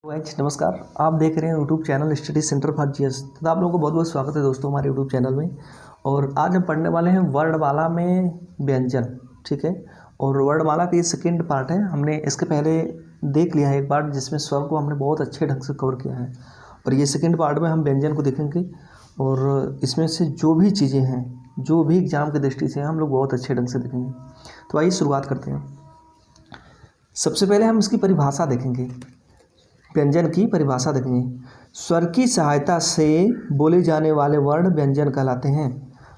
Guys नमस्कार। आप देख रहे हैं YouTube channel study centre for GS. तो आप लोगों को बहुत बहुत स्वागत है दोस्तों हमारे यूट्यूब चैनल में। और आज हम पढ़ने वाले हैं वर्णमाला में व्यंजन, ठीक है। और वर्णमाला का ये सेकेंड पार्ट है। हमने इसके पहले देख लिया है एक बार जिसमें स्वर को हमने बहुत अच्छे ढंग से कवर किया है, और ये सेकेंड पार्ट में हम व्यंजन को देखेंगे। और इसमें से जो भी चीज़ें हैं, जो भी एग्जाम की दृष्टि से हम लोग बहुत अच्छे ढंग से देखेंगे। तो आइए शुरुआत करते हैं। सबसे पहले हम इसकी परिभाषा देखेंगे, व्यंजन की परिभाषा देखेंगे। स्वर की सहायता से बोले जाने वाले वर्ण व्यंजन कहलाते हैं।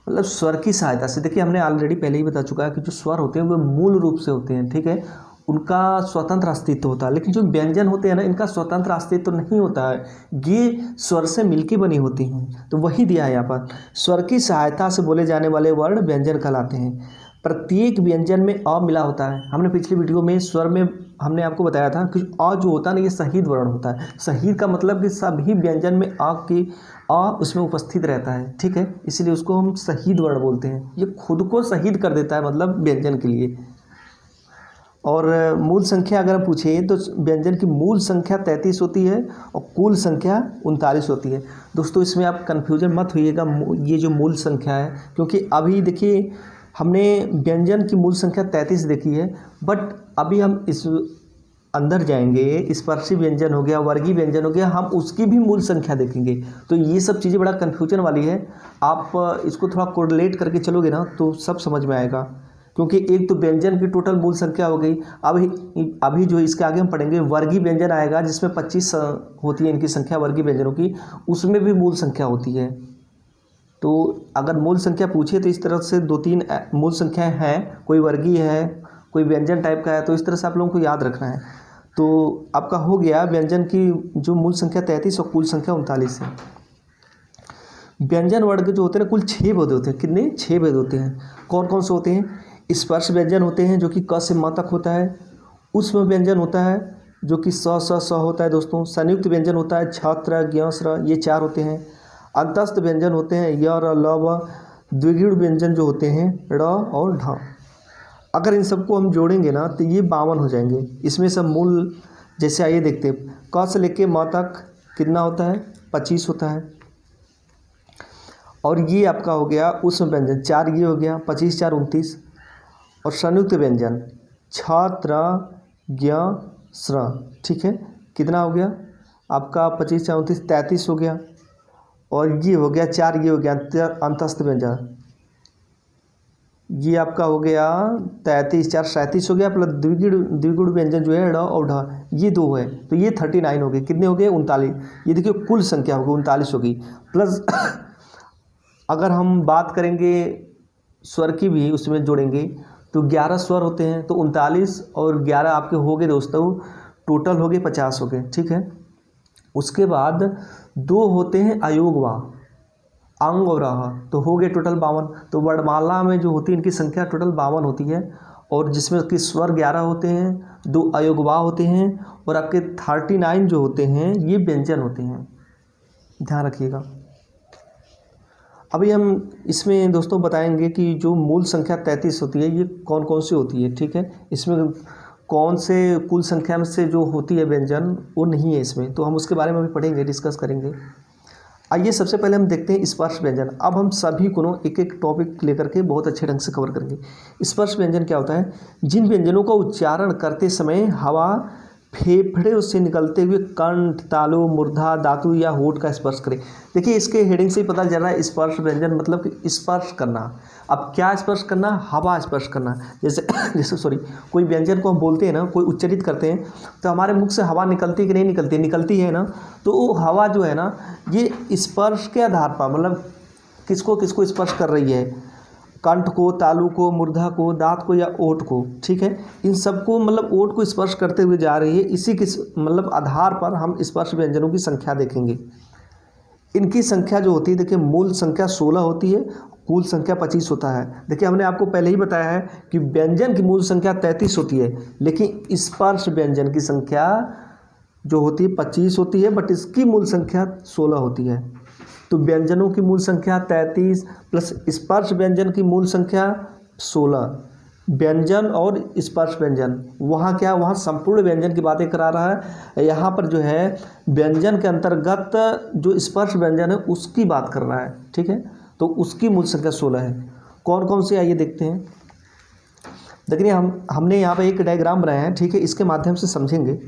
मतलब स्वर की सहायता से, देखिए हमने ऑलरेडी पहले ही बता चुका है कि जो स्वर होते हैं वो मूल रूप से होते हैं, ठीक है, उनका स्वतंत्र अस्तित्व होता है। लेकिन जो व्यंजन होते हैं ना, इनका स्वतंत्र अस्तित्व नहीं होता है, ये स्वर से मिलके बनी होती हैं। तो वही दिया है यहाँ पर, स्वर की सहायता से बोले जाने वाले वर्ण व्यंजन कहलाते हैं। प्रत्येक व्यंजन में अ मिला होता है। हमने पिछली वीडियो में स्वर में हमने आपको बताया था कि अ जो होता है ना, ये शहीद वर्ण होता है। शहीद का मतलब कि सभी व्यंजन में अ उसमें उपस्थित रहता है, ठीक है, इसलिए उसको हम शहीद वर्ण बोलते हैं। ये खुद को शहीद कर देता है मतलब व्यंजन के लिए। और मूल संख्या अगर पूछे तो व्यंजन की मूल संख्या 33 होती है और कुल संख्या 39 होती है। दोस्तों इसमें आप कन्फ्यूजन मत होइएगा, ये जो मूल संख्या है, क्योंकि अभी देखिए हमने व्यंजन की मूल संख्या 33 देखी है, बट अभी हम इस अंदर जाएंगे, स्पर्शी व्यंजन हो गया, वर्गीय व्यंजन हो गया, हम उसकी भी मूल संख्या देखेंगे। तो ये सब चीज़ें बड़ा कन्फ्यूजन वाली है। आप इसको थोड़ा कोरिलेट करके चलोगे ना तो सब समझ में आएगा। क्योंकि एक तो व्यंजन की टोटल मूल संख्या हो गई, अभी जो इसके आगे हम पढ़ेंगे वर्गीय व्यंजन आएगा जिसमें 25 होती है इनकी संख्या वर्गीय व्यंजनों की, उसमें भी मूल संख्या होती है। तो अगर मूल संख्या पूछे तो इस तरह से 2-3 मूल संख्याएं हैं, कोई वर्गीय है, कोई व्यंजन टाइप का है, तो इस तरह से आप लोगों को याद रखना है। तो आपका हो गया व्यंजन की जो मूल संख्या 33 और कुल संख्या 39 है। व्यंजन वर्ग जो होते हैं ना, कुल 6 भेद होते हैं। कितने? 6 भेद होते हैं। कौन कौन से होते हैं? स्पर्श व्यंजन होते हैं जो कि क से म तक होता है। उष्म व्यंजन होता है जो कि स होता है दोस्तों। संयुक्त व्यंजन होता है छत्र ज्ञ स्र, ये 4 होते हैं। अंतस्थ व्यंजन होते हैं य र ल व। द्विगुण व्यंजन जो होते हैं ड़ और ढ। अगर इन सबको हम जोड़ेंगे ना तो ये 52 हो जाएंगे। इसमें सब मूल, जैसे आइए देखते हैं, क से लेके म तक कितना होता है? 25 होता है। और ये आपका हो गया उष्म व्यंजन, 4 ये हो गया, 25 4 29। और संयुक्त व्यंजन छत्र ज्ञ स्र, ठीक है, कितना हो गया आपका? 25 4 29 33 हो गया। और ये हो गया 4, ये हो गया अंतस्थ व्यंजन, ये आपका हो गया 33 4 37 हो गया, प्लस द्विगुण व्यंजन जो है ड़ और ढ, ये 2 है, तो ये 39 हो गए। कितने हो गए? 39। ये देखिए कुल संख्या हो गई 39 हो गई। प्लस अगर हम बात करेंगे स्वर की भी, उसमें जोड़ेंगे तो 11 स्वर होते हैं, तो 39 और 11 आपके हो गए दोस्तों, टोटल हो गए 50 हो गए, ठीक है। उसके बाद 2 होते हैं अयोगवा, अंग और आह, तो हो गए टोटल 52। तो वर्णमाला में जो होती है इनकी संख्या टोटल 52 होती है, और जिसमें कि स्वर 11 होते हैं, 2 अयोगवा होते हैं, और आपके 39 जो होते हैं ये व्यंजन होते हैं, ध्यान रखिएगा। अभी हम इसमें दोस्तों बताएंगे कि जो मूल संख्या 33 होती है ये कौन कौन सी होती है, ठीक है। इसमें कौन से कुल संख्या में से जो होती है व्यंजन वो नहीं है इसमें, तो हम उसके बारे में भी पढ़ेंगे, डिस्कस करेंगे। आइए सबसे पहले हम देखते हैं स्पर्श व्यंजन। अब हम सभी को एक एक टॉपिक लेकर के बहुत अच्छे ढंग से कवर करेंगे। स्पर्श व्यंजन क्या होता है? जिन व्यंजनों का उच्चारण करते समय हवा फेफड़े से निकलते हुए कंठ, तालु, मूर्धा, धातु या होठ का स्पर्श करे। देखिए इसके हेडिंग से ही पता चल रहा है स्पर्श व्यंजन मतलब कि स्पर्श करना। अब क्या स्पर्श करना? हवा स्पर्श करना। जैसे कोई व्यंजन को हम बोलते हैं ना, कोई उच्चारित करते हैं, तो हमारे मुख से हवा निकलती कि नहीं निकलती? निकलती है ना। तो वो हवा जो है ना, ये स्पर्श के आधार पर, मतलब किसको किसको स्पर्श कर रही है? कंठ को, तालु को, मूर्धा को, दांत को या ओठ को, ठीक है, इन सबको मतलब ओठ को स्पर्श करते हुए जा रही है। इसी के मतलब आधार पर हम स्पर्श व्यंजनों की संख्या देखेंगे। इनकी संख्या जो होती है, देखिए मूल संख्या 16 होती है, कुल संख्या 25 होता है। देखिए हमने आपको पहले ही बताया है कि व्यंजन की मूल संख्या 33 होती है, लेकिन स्पर्श व्यंजन की संख्या जो होती है 25 होती है, बट इसकी मूल संख्या 16 होती है। तो व्यंजनों की मूल संख्या 33 प्लस स्पर्श व्यंजन की मूल संख्या 16, व्यंजन और स्पर्श व्यंजन, वहाँ क्या, वहाँ संपूर्ण व्यंजन की बातें करा रहा है। यहाँ पर जो है व्यंजन के अंतर्गत जो स्पर्श व्यंजन है उसकी बात कर रहा है, ठीक है। तो उसकी मूल संख्या 16 है। कौन कौन से, आइए देखते हैं। देखिए हमने यहाँ पे एक डायग्राम बनाया है, ठीक है, इसके माध्यम से समझेंगे।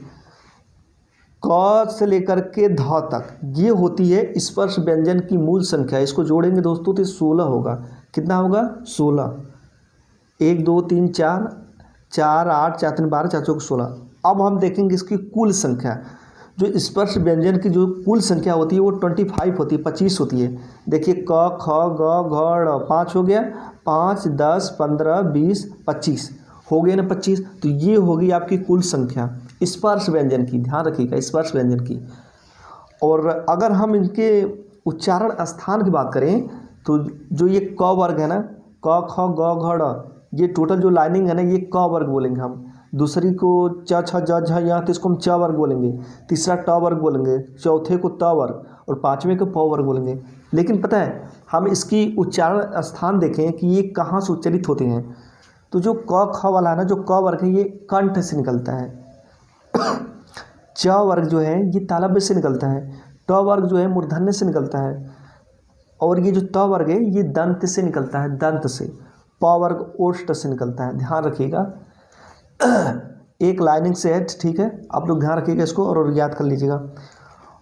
क से लेकर के ध तक ये होती है स्पर्श व्यंजन की मूल संख्या। इसको जोड़ेंगे दोस्तों तो 16 होगा। कितना होगा? 16। 1 2 3 4 4 8 4 3 12 4 4 16। अब हम देखेंगे इसकी कुल संख्या। जो स्पर्श व्यंजन की जो कुल संख्या होती है वो 25 होती है, 25 होती है। देखिए क ख ग घ ड़ 5 हो गया, 5 10 15 20 25 हो गए ना, 25। तो ये होगी आपकी कुल संख्या स्पर्श व्यंजन की, ध्यान रखिएगा, स्पर्श व्यंजन की। और अगर हम इनके उच्चारण स्थान की बात करें तो जो ये क वर्ग है ना, क ख ग घ ड़, ये टोटल जो लाइनिंग है ना, ये क वर्ग बोलेंगे हम। दूसरी को च छ ज झ य, तो इसको हम च वर्ग बोलेंगे। तीसरा ट वर्ग बोलेंगे, चौथे को त वर्ग और पाँचवें को प वर्ग बोलेंगे। लेकिन पता है हम इसकी उच्चारण स्थान देखें कि ये कहाँ से उच्चरित होते हैं। तो जो क ख वाला है ना, जो क वर्ग है ये कंठ से निकलता है। च वर्ग जो है ये तालव्य से निकलता है। ट वर्ग जो है मूर्धन्य से निकलता है। और ये जो त वर्ग है ये दंत से निकलता है, दंत से। प वर्ग ओष्ठ से निकलता है, ध्यान रखिएगा। एक लाइनिंग से है, ठीक है, आप लोग ध्यान रखिएगा इसको और याद कर लीजिएगा।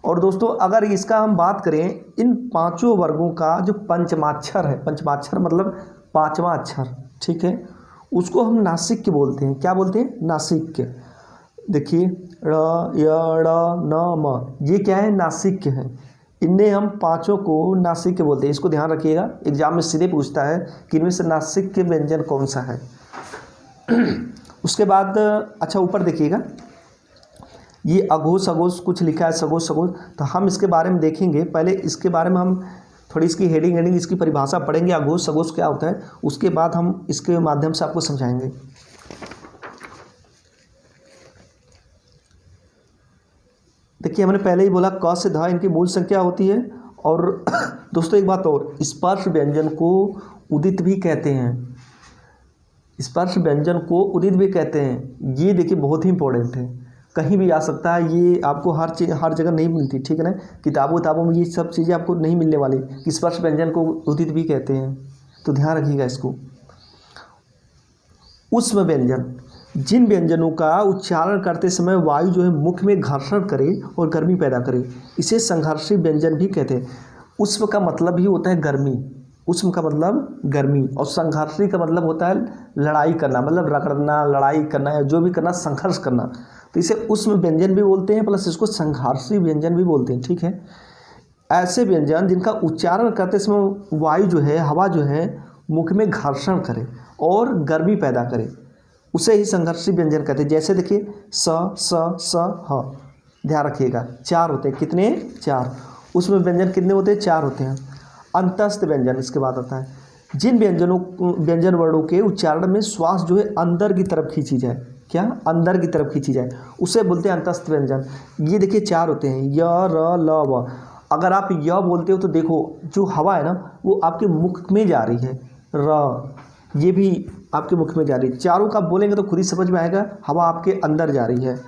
और दोस्तों अगर इसका हम बात करें, इन पांचों वर्गों का जो पंचमाक्षर है, पंचमाक्षर मतलब पांचवा अक्षर, ठीक है, उसको हम नासिक्य बोलते हैं। क्या बोलते हैं? नासिक्य। देखिए ड़ य ड़ न म, ये क्या है? नासिक्य है। इनमें हम पांचों को नासिक्य बोलते हैं। इसको ध्यान रखिएगा, एग्जाम में सीधे पूछता है कि इनमें से नासिक्य व्यंजन कौन सा है। उसके बाद अच्छा ऊपर देखिएगा, ये अघोष अघोष कुछ लिखा है, सघोष सघोष, तो हम इसके बारे में देखेंगे। पहले इसके बारे में हम थोड़ी इसकी हेडिंग इसकी परिभाषा पढ़ेंगे, अघोष सघोष क्या होता है, उसके बाद हम इसके माध्यम से आपको समझाएंगे। देखिए हमने पहले ही बोला क से ध इनकी मूल संख्या होती है। और दोस्तों एक बात और, स्पर्श व्यंजन को उदित भी कहते हैं। स्पर्श व्यंजन को उदित भी कहते हैं। ये देखिए बहुत ही इंपॉर्टेंट है, कहीं भी आ सकता है, ये आपको हर जगह नहीं मिलती, ठीक है ना। किताबों में ये सब चीज़ें आपको नहीं मिलने वाली कि स्पर्श व्यंजन को उदित भी कहते हैं, तो ध्यान रखिएगा इसको। ऊष्म व्यंजन, जिन व्यंजनों का उच्चारण करते समय वायु जो है मुख में घर्षण करे और गर्मी पैदा करे, इसे संघर्षी व्यंजन भी कहते हैं। ऊष्म का मतलब ही होता है गर्मी, ऊष्म का मतलब गर्मी, और संघर्षी का मतलब होता है लड़ाई करना, मतलब रगड़ना, लड़ाई करना या जो भी करना, संघर्ष करना। तो इसे ऊष्म व्यंजन भी बोलते हैं, प्लस इसको संघर्षी व्यंजन भी बोलते हैं, ठीक है। ऐसे व्यंजन जिनका उच्चारण करते समय वायु जो है, हवा जो है मुख में घर्षण करे और गर्मी पैदा करे, उसे ही संघर्षी व्यंजन कहते हैं। जैसे देखिए स ह, ध्यान रखिएगा 4 होते हैं। कितने? 4। उसमें व्यंजन कितने होते हैं? 4 होते हैं। अंतस्थ व्यंजन इसके बाद आता है, जिन व्यंजन वर्णों के उच्चारण में श्वास जो है अंदर की तरफ खींची जाए, क्या? अंदर की तरफ खींची जाए, उसे बोलते हैं अंतस्थ व्यंजन। ये देखिए 4 होते हैं, य र ल व। अगर आप य बोलते हो तो देखो जो हवा है ना वो आपके मुख में जा रही है, र ये भी आपके मुख में जा रही है। चारों का बोलेंगे तो खुद ही समझ में आएगा, हवा आपके अंदर जा रही है।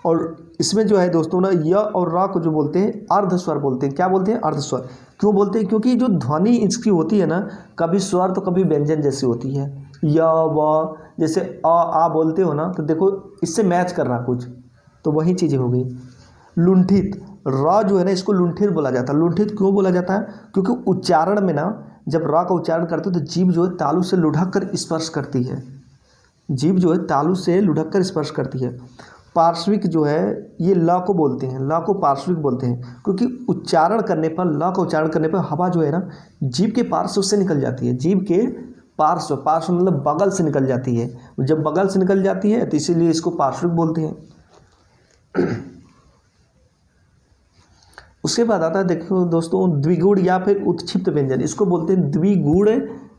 और इसमें जो है दोस्तों ना, य और र को जो बोलते हैं अर्धस्वर बोलते हैं। क्या बोलते हैं? अर्धस्वर। क्यों बोलते हैं? क्योंकि जो ध्वनि इसकी होती है ना, कभी स्वर तो कभी व्यंजन जैसी होती है। य व, जैसे आ बोलते हो ना, तो देखो इससे मैच कर रहा कुछ, तो वही चीज़ें हो गई। लुंठित, र जो है ना इसको लुंठित बोला जाता है। लुंठित क्यों बोला जाता है? क्योंकि उच्चारण में ना जब र का उच्चारण करते हो तो जीभ जो है तालु से लुढ़क कर स्पर्श करती है, जीभ जो है तालु से लुढ़क कर स्पर्श करती है। पार्श्विक जो है ये ल को बोलते हैं, ल को पार्श्विक बोलते हैं, क्योंकि उच्चारण करने पर, ल का उच्चारण करने पर हवा जो है ना जीभ के पार्श्व से निकल जाती है। जीभ के पार्श्व, पार्श्व मतलब बगल से निकल जाती है। जब बगल से निकल जाती है तो इसीलिए इसको पार्श्विक बोलते हैं। उसके बाद आता है देखो दोस्तों द्विगुण या फिर उत्क्षिप्त व्यंजन। इसको बोलते हैं द्विगुण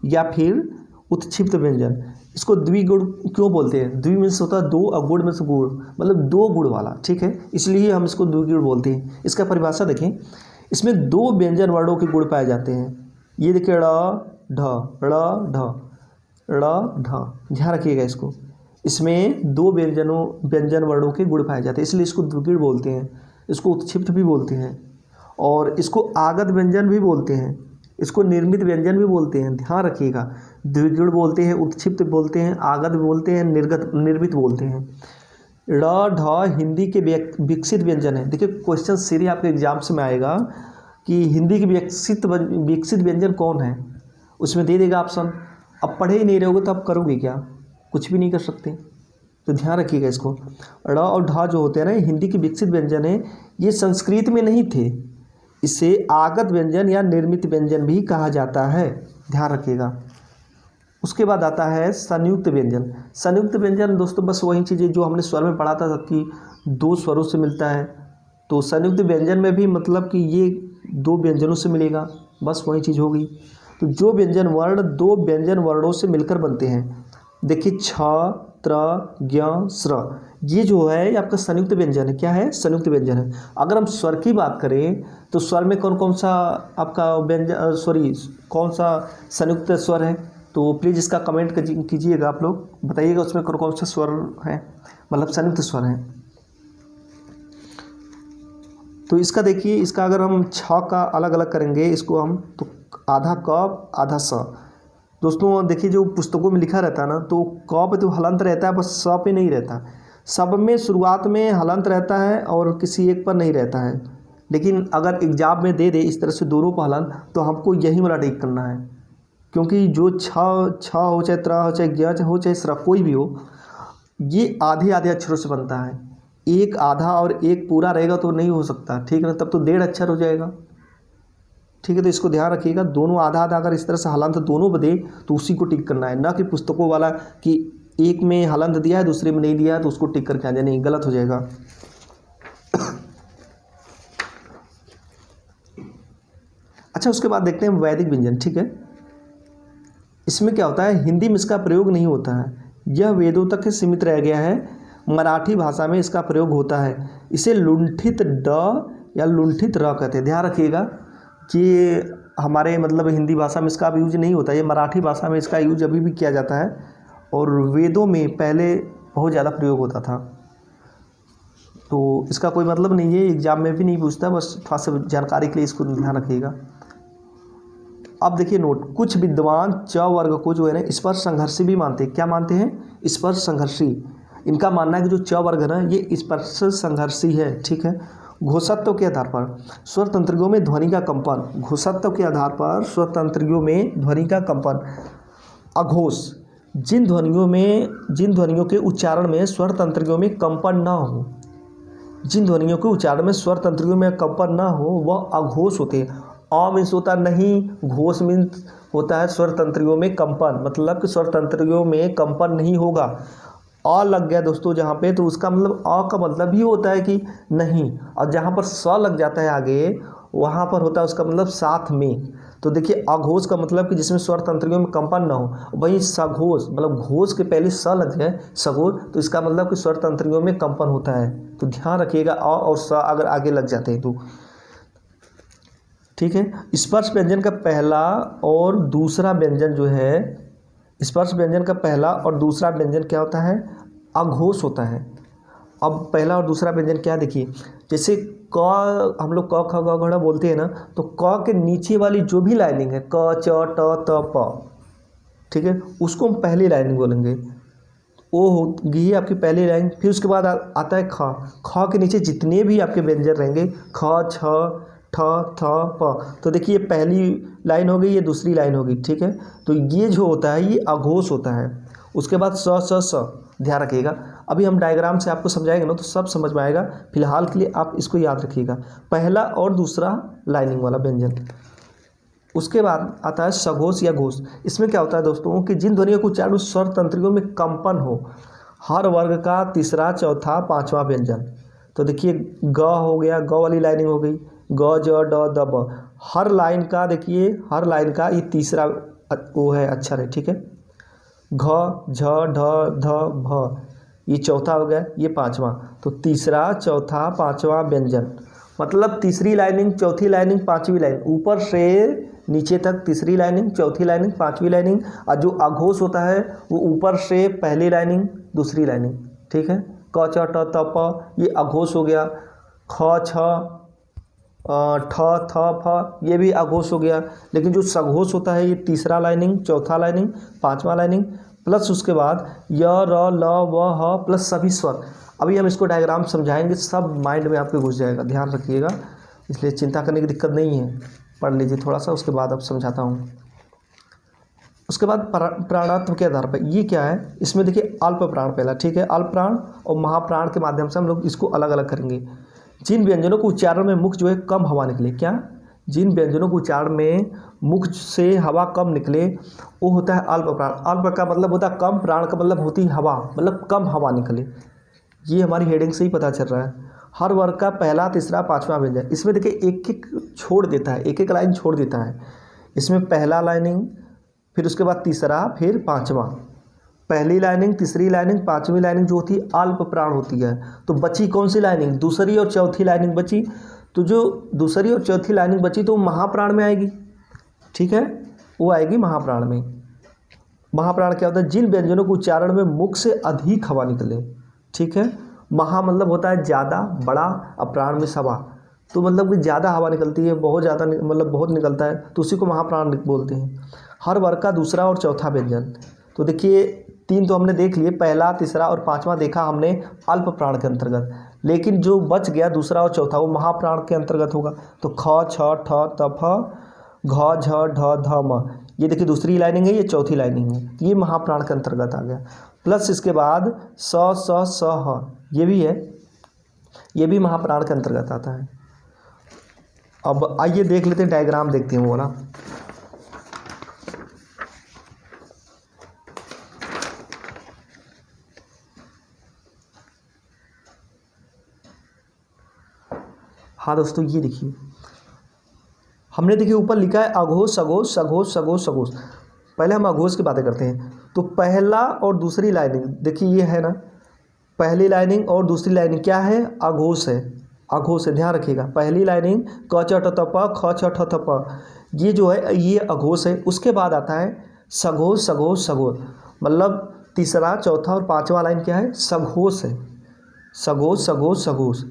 या फिर उत्क्षिप्त व्यंजन। इसको द्विगुण क्यों बोलते हैं? द्वि में से होता है 2 और गुण में से गुण, मतलब 2 गुण वाला, ठीक है, इसलिए हम इसको द्विगुण बोलते हैं। इसका परिभाषा देखें, इसमें 2 व्यंजन वर्णों के गुण पाए जाते हैं। ये देखिए ड़ ढ, ड़ ढ, ड़ ढ, ध्यान रखिएगा इसको। इसमें दो व्यंजन वर्णों के गुण पाए जाते हैं, इसलिए इसको द्विगुण बोलते हैं, इसको उत्क्षिप्त भी बोलते हैं, और इसको आगत व्यंजन भी बोलते हैं, इसको निर्मित व्यंजन भी बोलते हैं। ध्यान रखिएगा, द्विगुण बोलते हैं, उत्क्षिप्त बोलते हैं, आगत बोलते हैं, निर्मित बोलते हैं। ड़ ढ हिंदी के विकसित व्यंजन है। देखिए क्वेश्चन सीधे आपके एग्जाम्स में आएगा कि हिंदी के विकसित व्यंजन कौन है, उसमें दे देगा ऑप्शन। अब पढ़े ही नहीं रहोगे तो आप करोगे क्या, कुछ भी नहीं कर सकते। तो ध्यान रखिएगा इसको। ड़ और ढ जो होते हैं ना, हिंदी के विकसित व्यंजन है, ये संस्कृत में नहीं थे, इसे आगत व्यंजन या निर्मित व्यंजन भी कहा जाता है, ध्यान रखिएगा। उसके बाद आता है संयुक्त व्यंजन। संयुक्त व्यंजन दोस्तों बस वही चीज़ें जो हमने स्वर में पढ़ा था कि दो स्वरों से मिलता है, तो संयुक्त व्यंजन में भी मतलब कि ये दो व्यंजनों से मिलेगा, बस वही चीज़ होगी। तो जो व्यंजन वर्ण दो व्यंजन वर्णों से मिलकर बनते हैं, देखिए छ त्र ज्ञ स्र, ये जो है ये आपका संयुक्त व्यंजन है। क्या है? संयुक्त व्यंजन है। अगर हम स्वर की बात करें तो स्वर में कौन कौन सा आपका व्यंजन कौन सा संयुक्त स्वर है, तो प्लीज़ इसका कमेंट कीजिएगा, आप लोग बताइएगा उसमें कौन कौन सा स्वर है, मतलब संयुक्त स्वर है। तो इसका देखिए, इसका अगर हम छ का अलग अलग करेंगे इसको हम, तो आधा क आधा स। दोस्तों देखिए जो पुस्तकों में लिखा रहता है ना, तो क पे तो हलंत रहता है, बस स पे नहीं रहता। सब में शुरुआत में हलंत रहता है और किसी एक पर नहीं रहता है, लेकिन अगर एग्जाम में दे दे इस तरह से दोनों पर हलंत, तो हमको यही वाला टिक करना है, क्योंकि जो छ हो चाहे त्र हो चाहे ज्ञ हो चाहे स्र कोई भी हो, ये आधे आधे अक्षरों से बनता है। एक आधा और एक पूरा रहेगा तो नहीं हो सकता, ठीक है ना, तब तो 1.5 अक्षर हो जाएगा, ठीक है। तो इसको ध्यान रखिएगा, दोनों आधा आधा अगर इस तरह से हलंत दोनों बदे तो उसी को टिक करना है, ना कि पुस्तकों वाला कि एक में हलंत दिया है दूसरे में नहीं दिया है तो उसको टिक करके आ जाए, नहीं, गलत हो जाएगा। अच्छा, उसके बाद देखते हैं वैदिक व्यंजन, ठीक है। इसमें क्या होता है, हिंदी में इसका प्रयोग नहीं होता है, यह वेदों तक सीमित रह गया है, मराठी भाषा में इसका प्रयोग होता है। इसे लुंठित ड या लुंठित र कहते हैं। ध्यान रखिएगा कि हमारे मतलब हिंदी भाषा में इसका यूज नहीं होता, ये मराठी भाषा में इसका यूज अभी भी किया जाता है, और वेदों में पहले बहुत ज़्यादा प्रयोग होता था। तो इसका कोई मतलब नहीं है, एग्जाम में भी नहीं पूछता, बस थोड़ा सा जानकारी के लिए इसको ध्यान रखिएगा। अब देखिए नोट, कुछ विद्वान च वर्ग को जो है ना स्पर्श संघर्षी भी मानते हैं। क्या मानते हैं? स्पर्श संघर्षी। इनका मानना है कि जो च वर्ग है ना ये स्पर्श संघर्षी है, ठीक है। घोषत्व के आधार पर स्वर तंत्रियों में ध्वनि का कंपन, घोषत्व के आधार पर स्वर तंत्रियों में ध्वनि का कंपन। अघोष, जिन ध्वनियों के उच्चारण में स्वर तंत्रियों में कंपन ना हो, जिन ध्वनियों के उच्चारण में स्वर तंत्रियों में कंपन ना हो वह अघोष होते हैं। अ मीन्स होता नहीं, घोष मीन्स होता है स्वर तंत्रियों में कंपन, मतलब कि स्वर तंत्रियों में कंपन नहीं होगा। अ लग गया दोस्तों जहाँ पे, तो उसका मतलब अ का मतलब ही होता है कि नहीं, और जहाँ पर स लग जाता है आगे वहाँ पर होता है उसका मतलब साथ में। तो देखिए अघोष का मतलब कि जिसमें स्वर तंत्रियों में कंपन ना हो, वही सघोष मतलब घोष के पहले स लग जाए सघोष, तो इसका मतलब कि स्वर तंत्रियों में कंपन होता है। तो ध्यान रखिएगा अ और स अगर आगे लग जाते हैं तो, ठीक है। स्पर्श व्यंजन का पहला और दूसरा व्यंजन जो है, स्पर्श व्यंजन का पहला और दूसरा व्यंजन क्या होता है? अघोष होता है। अब पहला और दूसरा व्यंजन क्या, देखिए जैसे क, हम लोग क ख ग घ बोलते हैं ना, तो क के नीचे वाली जो भी लाइनिंग है क च ट त प, ठीक है, उसको हम पहली लाइनिंग बोलेंगे, वो होगी आपकी पहली लाइन। फिर उसके बाद आता है ख, ख के नीचे जितने भी आपके व्यंजन रहेंगे ख छ ठ थ प, तो देखिए ये पहली लाइन हो गई, ये दूसरी लाइन होगी, ठीक है। तो ये जो होता है ये अघोष होता है। उसके बाद स स स, ध्यान रखिएगा, अभी हम डायग्राम से आपको समझाएंगे ना तो सब समझ में आएगा, फिलहाल के लिए आप इसको याद रखिएगा, पहला और दूसरा लाइनिंग वाला व्यंजन। उसके बाद आता है सघोष या घोष। इसमें क्या होता है दोस्तों कि जिन ध्वनियों को उच्चारण स्वर तंत्रियों में कंपन हो, हर वर्ग का तीसरा चौथा पांचवा व्यंजन। तो देखिए ग हो गया, ग वाली लाइनिंग हो गई, ग ज ड द ब, हर लाइन का देखिए, हर लाइन का ये तीसरा वो है अक्षर है, ठीक है। घ झ ढ ध भ, ये चौथा हो गया, ये पांचवा, तो तीसरा चौथा पांचवा व्यंजन, मतलब तीसरी लाइनिंग चौथी लाइनिंग पांचवी लाइन, ऊपर से नीचे तक तीसरी लाइनिंग, चौथी लाइनिंग, पांचवी लाइनिंग, और जो अघोष होता है वो ऊपर से पहली लाइनिंग, दूसरी लाइनिंग, ठीक है। क च ट त प ये अघोष हो गया। ख छ ठ थ फ ये भी अघोष हो गया। लेकिन जो सघोष होता है ये तीसरा लाइनिंग, चौथा लाइनिंग, पांचवा लाइनिंग, प्लस उसके बाद य र ल व ह प्लस सभी स्वर। अभी हम इसको डायग्राम समझाएंगे, सब माइंड में आपके घुस जाएगा, ध्यान रखिएगा, इसलिए चिंता करने की दिक्कत नहीं है। पढ़ लीजिए थोड़ा सा, उसके बाद अब समझाता हूँ। उसके बाद प्राणात्म के आधार पर ये क्या है, इसमें देखिए अल्प प्राण पहला, ठीक है। अल्प प्राण और महाप्राण के माध्यम से हम लोग इसको अलग अलग करेंगे। जिन व्यंजनों को उच्चारण में मुख जो है कम हवा निकले, क्या, जिन व्यंजनों को उच्चारण में मुख से हवा कम निकले वो होता है अल्प प्राण। अल्प का मतलब होता है कम, प्राण का मतलब होती है हवा, मतलब कम हवा निकले। ये हमारी हेडिंग से ही पता चल रहा है। हर वर्ग का पहला, तीसरा, पांचवा व्यंजन, इसमें देखिए एक एक छोड़ देता है, एक एक लाइन छोड़ देता है। इसमें पहला लाइनिंग, फिर उसके बाद तीसरा, फिर पांचवा। पहली लाइनिंग, तीसरी लाइनिंग, पांचवी लाइनिंग जो होती है अल्प प्राण होती है। तो बची कौन सी लाइनिंग, दूसरी और चौथी लाइनिंग बची। तो जो दूसरी और चौथी लाइनिंग बची तो महाप्राण में आएगी, ठीक है, वो आएगी महाप्राण में। महाप्राण क्या होता है, जिन व्यंजनों को उच्चारण में मुख से अधिक हवा निकले, ठीक है। महा मतलब होता है ज़्यादा, बड़ा, और प्राण में सवा, तो मतलब कि ज़्यादा हवा निकलती है, बहुत ज़्यादा मतलब बहुत निकलता है, तो उसी को महाप्राण बोलते हैं। हर वर्ग का दूसरा और चौथा व्यंजन, तो देखिए तीन तो हमने देख लिए, पहला, तीसरा और पांचवा देखा हमने अल्प प्राण के अंतर्गत, लेकिन जो बच गया दूसरा और चौथा वो महाप्राण के अंतर्गत होगा। तो ख छ ठ त फ घ झ ढ ध म, ये देखिए दूसरी लाइनिंग है, ये चौथी लाइनिंग है, ये महाप्राण के अंतर्गत आ गया। प्लस इसके बाद स स स ह, ये भी है, ये भी महाप्राण के अंतर्गत आता है। अब आइए देख लेते हैं, डायग्राम देखते हैं वो ना। हाँ दोस्तों, ये देखिए हमने देखिए ऊपर लिखा है अघोष, सघोष, सघोष, सघोष, सघोष। पहले हम अघोष की बातें करते हैं। तो पहला और दूसरी लाइनिंग देखिए ये है ना, पहली लाइनिंग और दूसरी लाइनिंग क्या है, अघोष है, अघोष है, ध्यान रखिएगा। पहली लाइनिंग क च ट त प ख छ ठ थ प, ये जो है ये अघोष है। उसके बाद आता है सघोष, सघोष, सघोष, मतलब तीसरा, चौथा और पांचवा लाइन क्या है, सघोष है। सघोष, सघोष, सघोष,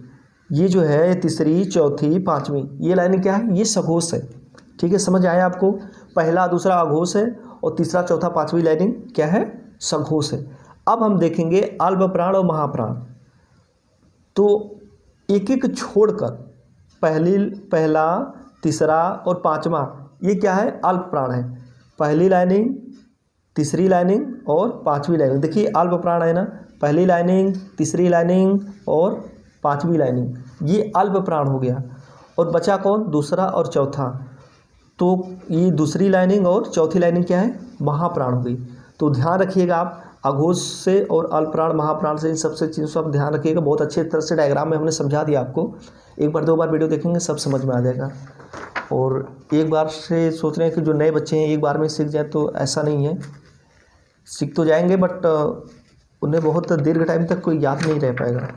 ये जो है तीसरी, चौथी, पांचवी, ये लाइन क्या है, ये सघोष है, ठीक है। समझ आया आपको, पहला दूसरा अघोष है और तीसरा, चौथा, पांचवी लाइनिंग क्या है, सघोष है। अब हम देखेंगे अल्प प्राण और महाप्राण, तो एक एक छोड़कर पहला, तीसरा और पांचवा ये क्या है, अल्प प्राण है। पहली लाइनिंग, तीसरी लाइनिंग और पांचवी लाइनिंग, देखिए अल्प प्राण है ना, पहली लाइनिंग, तीसरी लाइनिंग और पांचवी लाइनिंग, ये अल्प प्राण हो गया। और बचा कौन, दूसरा और चौथा, तो ये दूसरी लाइनिंग और चौथी लाइनिंग क्या है, महाप्राण हो गई। तो ध्यान रखिएगा आप, अघोष से और अल्प प्राण, महाप्राण से, इन सबसे चीज़ों से आप ध्यान रखिएगा। बहुत अच्छे तरह से डायग्राम में हमने समझा दिया आपको, एक बार दो बार वीडियो देखेंगे सब समझ में आ जाएगा। और एक बार से सोच रहे हैं कि जो नए बच्चे हैं एक बार में सीख जाए, तो ऐसा नहीं है, सीख तो जाएंगे बट उन्हें बहुत दीर्घ टाइम तक कोई याद नहीं रह पाएगा।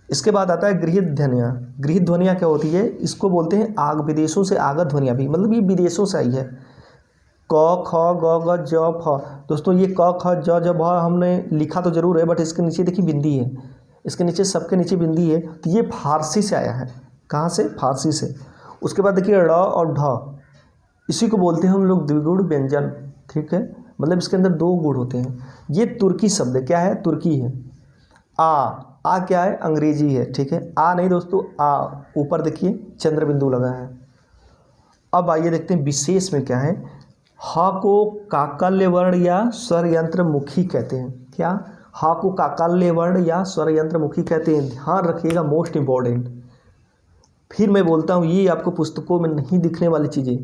इसके बाद आता है गृहीत ध्वनियाँ। गृहीत ध्वनियाँ क्या होती है, इसको बोलते हैं विदेशों से आगत ध्वनियाँ भी, मतलब ये विदेशों से आई है। क ख ग घ ज फ, दोस्तों ये क ख ज ज भ हमने लिखा तो जरूर है, बट इसके नीचे देखिए बिंदी है, इसके नीचे सबके नीचे बिंदी है, तो ये फारसी से आया है। कहाँ से, फारसी से। उसके बाद देखिए ड़ और ढ, इसी को बोलते हैं हम लोग द्विगुण व्यंजन, ठीक है, मतलब इसके अंदर दो गुण होते हैं। ये तुर्की शब्द है, क्या है, तुर्की है। आ क्या है, अंग्रेजी है, ठीक है। आ नहीं दोस्तों, आ ऊपर देखिए चंद्र बिंदु लगा है। अब आइए देखते हैं विशेष में क्या है। ह को काकल्य वर्ण या स्वर यंत्र मुखी कहते हैं, क्या, ह को काकल्य वर्ण या स्वर यंत्र मुखी कहते हैं, ध्यान रखिएगा, मोस्ट इंपॉर्टेंट। फिर मैं बोलता हूँ, ये आपको पुस्तकों में नहीं दिखने वाली चीज़ें,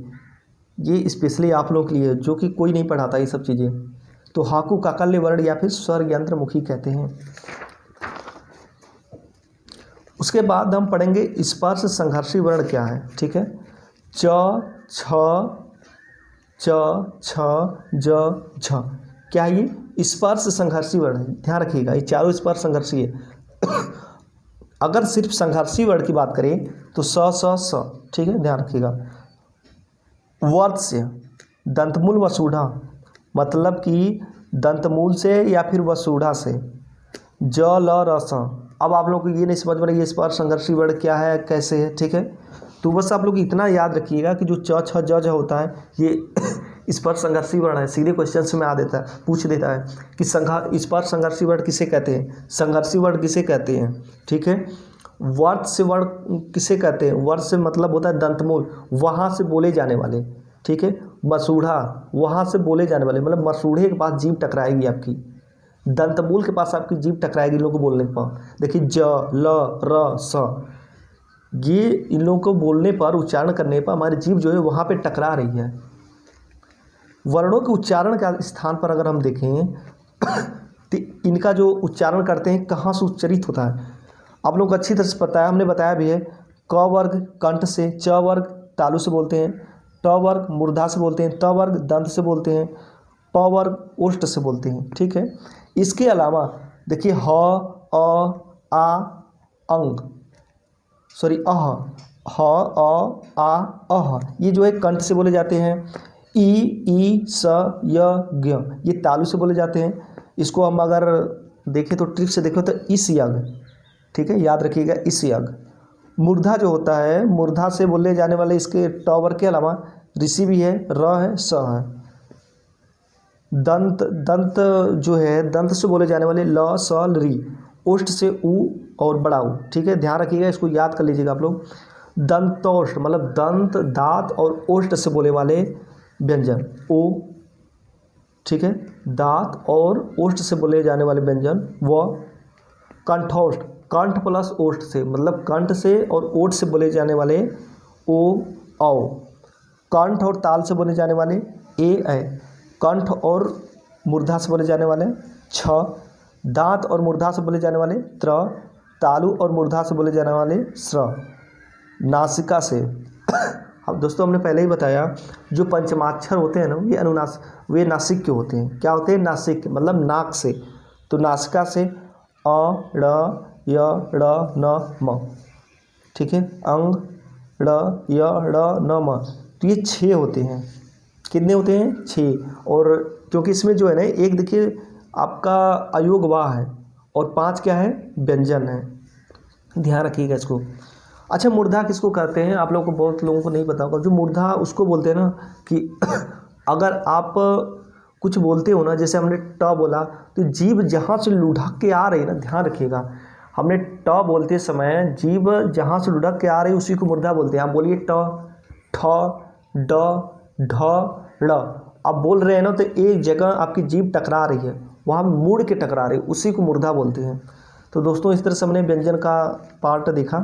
ये स्पेशली आप लोगों के लिए, जो कि कोई नहीं पढ़ाता ये सब चीज़ें। तो ह को काकल्य वर्ण या फिर स्वर यंत्र मुखी कहते हैं। उसके बाद हम पढ़ेंगे स्पर्श संघर्षी वर्ण क्या है, ठीक है। च छ च छ ज झ, क्या ये स्पर्श संघर्षी वर्ण है, ध्यान रखिएगा, ये चारों स्पर्श संघर्षी है। अगर सिर्फ संघर्षी वर्ड की बात करें तो स, ठीक है, ध्यान रखिएगा। वर्त्स्य, दंतमूल वसुधा, मतलब कि दंतमूल से या फिर वसुधा से। ज ल र स, अब आप लोग को ये नहीं समझ में रही है इस पर संघर्षी वर्ड क्या है, कैसे है, ठीक है। तो बस आप लोग इतना याद रखिएगा कि जो च छ ज झ होता है ये इस पर संघर्षी वर्ण है। सीधे क्वेश्चन में आ देता है, पूछ देता है कि इस पर संघर्षी वर्ण किसे कहते हैं, संघर्षी वर्ण किसे कहते हैं, ठीक है। वर्त से वर्ण किसे कहते हैं, वर्त से मतलब होता है दंतमूल, वहाँ से बोले जाने वाले, ठीक है। मसूढ़ा, वहाँ से बोले जाने वाले, मतलब मसूढ़े के पास जीभ टकराएगी आपकी, दंतमूल के पास आपकी जीभ टकराएगी इन लोगों को बोलने पर। देखिए ज ल र स, ये इन लोगों को बोलने पर, उच्चारण करने पर हमारी जीभ जो है वहाँ पे टकरा रही है। वर्णों के उच्चारण का स्थान पर अगर हम देखें तो इनका जो उच्चारण करते हैं कहाँ से उच्चरित होता है, आप लोग को अच्छी तरह से पता है, हमने बताया भी है। क वर्ग कंठ से, च वर्ग तालु से बोलते हैं, ट वर्ग मूर्धा से बोलते हैं, त वर्ग दंत से बोलते हैं, प वर्ग ओष्ठ से बोलते हैं, ठीक है। इसके अलावा देखिए ह, अ, आ, अंग, सॉरी अह, ह, अ, आ, अह, ये जो है कंठ से बोले जाते हैं। ई, स, य, ज्ञ, ये तालु से बोले जाते हैं। इसको हम अगर देखें तो ट्रिक से देखें तो इस यग, ठीक है, याद रखिएगा इस यग। मूर्धा जो होता है, मूर्धा से बोले जाने वाले इसके टॉवर के अलावा ऋषि भी है, र है, स है। दंत, दंत जो है दंत से बोले जाने वाले ल, स, री, ओष्ठ से उ और बड़ा उ, ठीक है, ध्यान रखिएगा, इसको याद कर लीजिएगा आप लोग। दंतोष्ठ मतलब दंत, दांत और ओष्ठ से बोले वाले व्यंजन ओ, ठीक है, दांत और ओष्ठ से बोले जाने वाले व्यंजन व। कंठोष्ठ, कंठ प्लस ओष्ठ से, मतलब कंठ से और ओठ से बोले जाने वाले ओ, औ। कंठ और ताल से बोले जाने वाले ए। कंठ और मूर्धा से बोले जाने वाले छ। दांत और मूर्धा से बोले जाने वाले त्र। तालु और मूर्धा से बोले जाने वाले स्र। नासिका से अब दोस्तों हमने पहले ही बताया जो पंचमाक्षर होते हैं ना ये वे नासिक के होते हैं। क्या होते हैं? नासिक, मतलब नाक से। तो नासिका से अ, ड़, य, ड़, न, म, ठीक है। अंग, ड़, य, ड़, न, म, तो ये 6 होते हैं। कितने होते हैं? 6। और क्योंकि इसमें जो है ना एक देखिए आपका अयोग वाह है और 5 क्या है? व्यंजन है। ध्यान रखिएगा इसको। अच्छा, मूर्धा किसको कहते हैं? आप लोगों को, बहुत लोगों को नहीं पता होगा। जो मूर्धा उसको बोलते हैं ना कि अगर आप कुछ बोलते हो ना, जैसे हमने ट बोला तो जीभ जहाँ से लुढ़क के आ रही है ना, ध्यान रखिएगा, हमने ट बोलते समय जीभ जहाँ से लुढ़क के आ रही है उसी को मूर्धा बोलते हैं। आप बोलिए ट, ठ, ड, ढ, ड़, आप बोल रहे हैं ना तो एक जगह आपकी जीभ टकरा रही है, वहाँ मुड़ के टकरा रही है, उसी को मूर्धा बोलते हैं। तो दोस्तों इस तरह से हमने व्यंजन का पार्ट देखा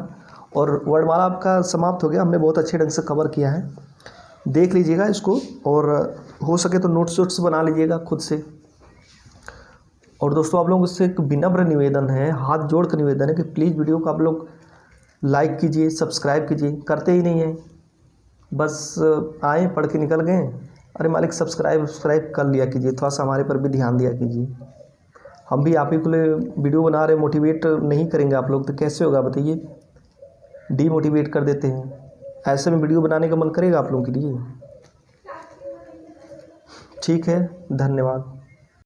और वर्णमाला आपका समाप्त हो गया। हमने बहुत अच्छे ढंग से कवर किया है, देख लीजिएगा इसको और हो सके तो नोट्स वोट्स बना लीजिएगा खुद से। और दोस्तों आप लोगों से एक विनम्र निवेदन है, हाथ जोड़ कर निवेदन है कि प्लीज़ वीडियो को आप लोग लाइक कीजिए, सब्सक्राइब कीजिए। करते ही नहीं है, बस आए पढ़ के निकल गए। अरे मालिक सब्सक्राइब कर लिया कीजिए, थोड़ा सा हमारे पर भी ध्यान दिया कीजिए। हम भी आप ही के लिए वीडियो बना रहे, मोटिवेट नहीं करेंगे आप लोग तो कैसे होगा बताइए? डीमोटिवेट कर देते हैं। ऐसे में वीडियो बनाने का मन करेगा आप लोगों के लिए? ठीक है, धन्यवाद।